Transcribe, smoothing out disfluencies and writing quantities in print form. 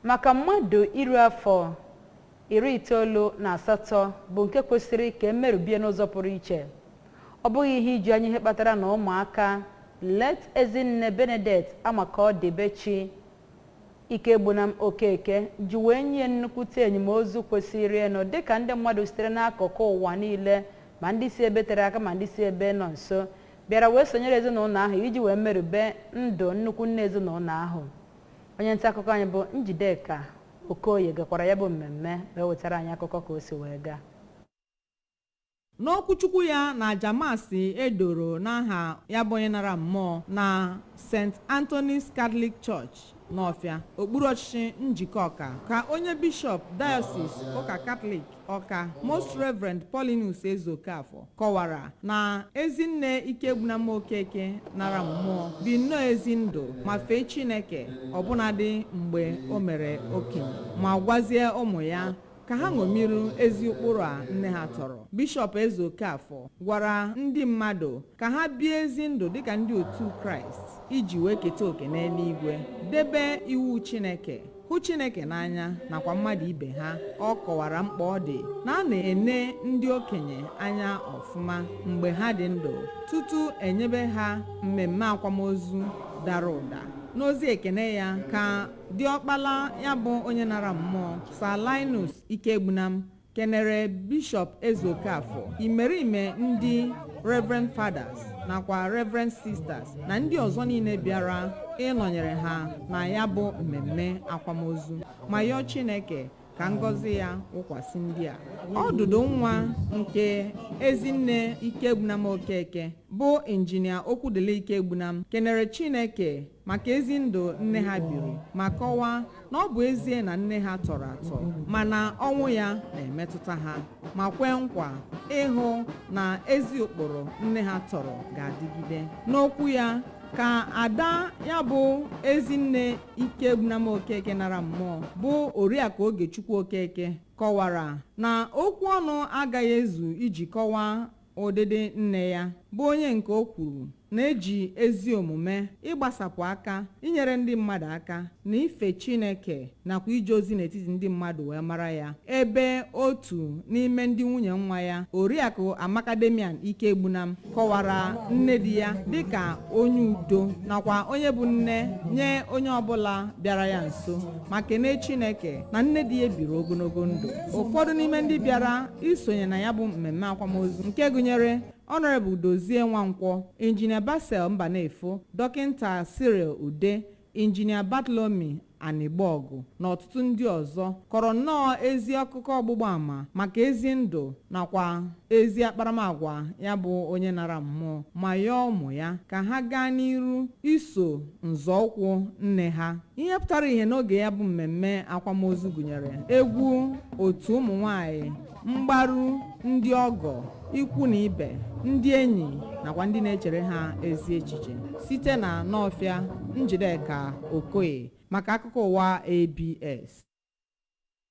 maka mmadụ iri afọ 98 bụ nke kwesịrị ka emerubie n'ụzọ pụrụ iche. Ọ bụghị ihe iji anya ihe kpatara na ụmụaka let Ezinne Benedict Amakaọdịbechi Ikegbunam Okeke ji wee nye nnukwute enyemozu kwesịrị ịnụ dịka ndị mmadụ sitere n'akụkụ ụwa niile ma ndị si ebe tere aka ma ndị si ebe nọ nso bịara wee sonyere ezinụlọ ahụ iji wee merube ndụ nnukwu nne ezinụlọ ahụ. Onye nta akụkọ anyị bụ Njideka Okoye gakwara ya bụ mmemme wee wetara anyị akụkọ ka o si wee gaa. N'okwuchukwu ya na Jamasi edoro n'aha ya bụ onye nara mmụọ na St. Anthony's Catholic Church Nwafia, okpuru ọchịchị njikọ Ọka, ka onye bishọp Diocese Ụka Catholic Ọka Most Reverend Paulinus Ezokafọ kọwara na Ezinne Ikegbunam Okeke nara mmụọ bi nnọọ ezi ndụ ma fee Chineke ọbụnadị mgbe o mere okenye ma gwazie ụmụ ya ka ha ṅomiru ezi ụkpụrụ a nne ha tọrọ. Bishọp Ezokafọ gwara ndị mmadụ ka ha bie ezi ndụ dịka ndị otu Kraịst iji wee keta oke n'eluigwe, debe iwu Chineke, hụ Chineke n'anya nakwa mmadụ ibe ha. Ọ kọwara mkpa ọ dị na a na-ene ndị okenye anya ọfụma mgbe ha dị ndụ tutu enyebe ha mmemme akwamozu dara ụda. N'ozi ekene ya ka diọkpala ya bụ onye nara mmụọ Sir Linus Ikegbunam kenere Bishọp Ezokafọ, imerime ndị Reverend Fathers nakwa Reverend Sisters na ndị ọzọ niile bịara ịnọnyere ha na ya bụ mmemme akwamozu ma yọọ Chineke ka ngọzi ya wụkwasị ndị a. Ọdụdụ nwa nke Ezinne Ikegbunam Okeke bụ injinia Okwudili Ikegbunam kenere Chineke maka ezi ndụ nne ha biri ma kọwaa na ọ bụ ezie na nne ha tọrọ atọ mana ọnwụ ya na-emetụta ha, ma kwee nkwa ịhụ na ezi ụkpụrụ nne ha tọrọ ga-adịgide. N'okwu ya ka ada ya bụ Ezinne Ikegbunam Okeke nara mmụọ bụ Oriakụ Ogechukwu Okeke kọwara na okwu ọnụ agaghị ezu iji kọwaa ụdịdị nne ya bụ onye nke o kwuru na-eji ezi omume, ịgbasapụ aka, inyere ndị mmadụ aka na ife Chineke nakwa ije ozi n'etiti ndị mmadụ wee mara ya. Ebe otu n'ime ndị nwunye nwa ya, Oriakụ Amakademian Ikegbunam, kọwara nne di ya dịka onye udo nakwa onye bụ nne nye onye ọbụla bịara ya nso ma kene Chineke na nne di ya biri ogologo ndụ. Ụfọdụ n'ime ndị bịara isonye na ya bụ mmemme akwamozu nke gụnyere Honorable Dozie Nwankwọ, Injinia Basel Mbanefo, Dọkịnta Cyril Ude, Injinia Bartolome Anịgbọgụ na ọtụtụ ndị ọzọ kọrọ nnọọ ezi akụkọ ọgbụgba ama maka ezi ndụ nakwa ezi akparamagwa ya bụ onye nara mmụọ ma yọọ ụmụ ya ka ha gaa n'iru iso nzọụkwụ nne ha. Ihe pụtara ihe n'oge ya bụ mmemme akwamozu gụnyere egwu otu ụmụ nwanyị, mgbaru ndị ọgọ, ikwu na ibe, ndị enyi nakwa ndị na-echere ha ezi echiche. Site na Nwafia, Njideka Okoye maka akụkọ ụwa ABS.